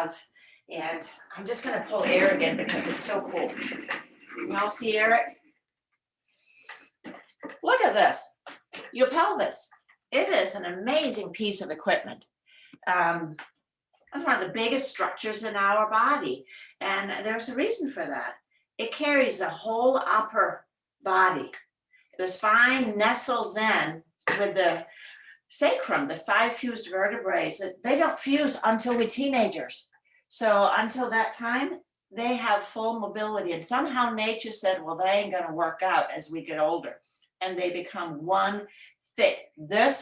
have. And I'm just going to pull air again because it's so cool. Y'all see Eric? Look at this, your pelvis. It is an amazing piece of equipment. It's one of the biggest structures in our body. And there's a reason for that. It carries the whole upper body. The spine nestles in with the sacrum, the 5 fused vertebrae. They don't fuse until we're teenagers. So until that time, they have full mobility. And somehow nature said, well, they ain't going to work out as we get older. And they become one thick, the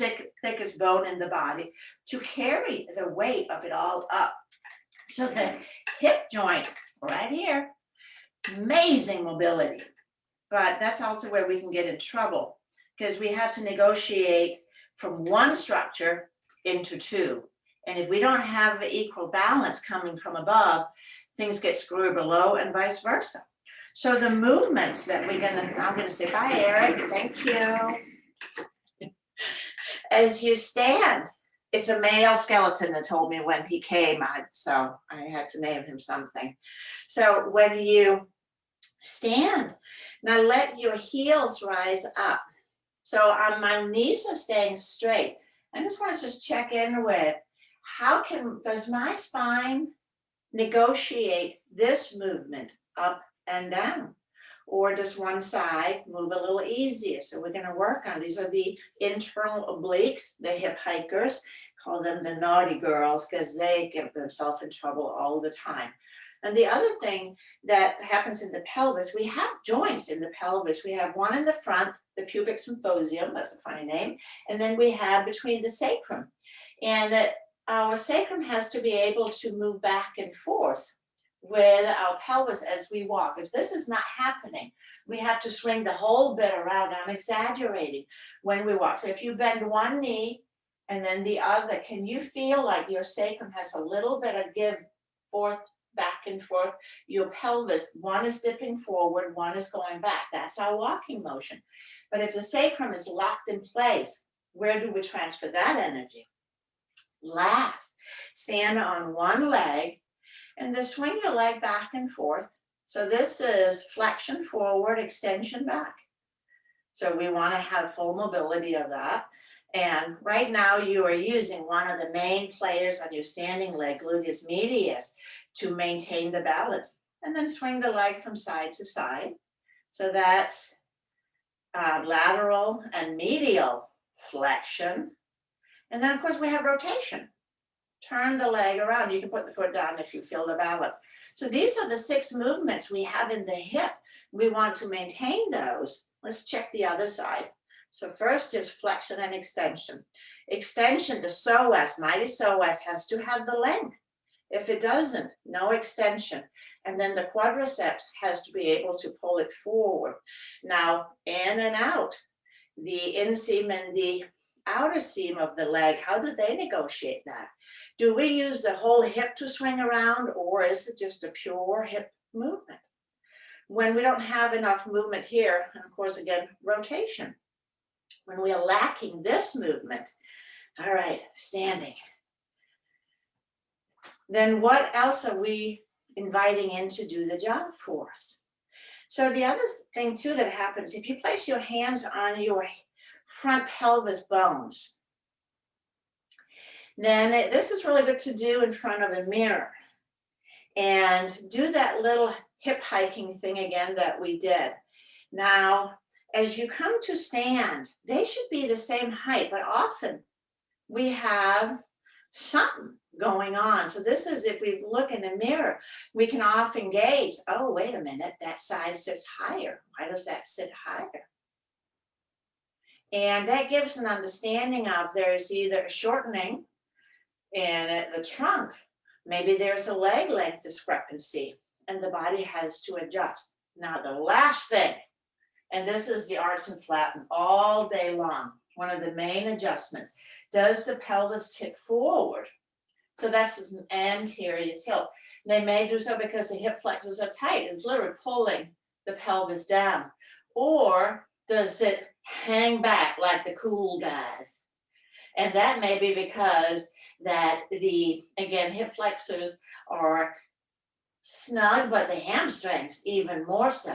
thickest bone in the body to carry the weight of it all up. So the hip joint right here, amazing mobility. But that's also where we can get in trouble because we have to negotiate from one structure into two. And if we don't have equal balance coming from above, things get screwed below and vice versa. So the movements that I'm gonna say bye, Eric, thank you. As you stand, it's a male skeleton that told me when he came, so I had to name him something. So when you stand, now let your heels rise up. So my knees are staying straight. I just want to check in with does my spine negotiate this movement up and down? Or does one side move a little easier? So we're going to work on these are the internal obliques, the hip hikers, call them the naughty girls because they get themselves in trouble all the time. And the other thing that happens in the pelvis, we have joints in the pelvis. We have one in the front, the pubic symphysium, that's a funny name, and then we have between the sacrum. And our sacrum has to be able to move back and forth with our pelvis as we walk. If this is not happening, we have to swing the whole bit around. I'm exaggerating when we walk. So if you bend one knee and then the other, can you feel like your sacrum has a little bit of give forth, back and forth? Your pelvis, one is dipping forward, one is going back. That's our walking motion. But if the sacrum is locked in place, where do we transfer that energy? Last, stand on one leg and then swing your leg back and forth. So this is flexion forward, extension back. So we want to have full mobility of that. And right now you are using one of the main players on your standing leg, gluteus medius, to maintain the balance. And then swing the leg from side to side. So that's lateral and medial flexion. And then of course we have rotation. Turn the leg around. You can put the foot down if you feel the balance. So these are the 6 movements we have in the hip. We want to maintain those. Let's check the other side. So first is flexion and extension. Extension, the psoas, mighty psoas, has to have the length. If it doesn't, no extension. And then the quadriceps has to be able to pull it forward. Now, in and out, the inseam and the outer seam of the leg, how do they negotiate that? Do we use the whole hip to swing around, or is it just a pure hip movement? When we don't have enough movement here, and of course, again, rotation. When we are lacking this movement, all right, standing. Then what else are we inviting in to do the job for us? So the other thing too that happens, if you place your hands on your front pelvis bones, then this is really good to do in front of a mirror. And do that little hip hiking thing again that we did. Now, as you come to stand, they should be the same height, but often we have something going on. So this is if we look in the mirror, we can often gauge, oh, wait a minute, that side sits higher. Why does that sit higher? And that gives an understanding of there's either a shortening in the trunk, maybe there's a leg length discrepancy, and the body has to adjust. Now, the last thing, and this is the arts and flatten all day long, one of the main adjustments, does the pelvis tip forward? So that's an anterior tilt. They may do so because the hip flexors are tight. It's literally pulling the pelvis down. Or does it hang back like the cool guys? And that may be because that again, hip flexors are snug, but the hamstrings even more so.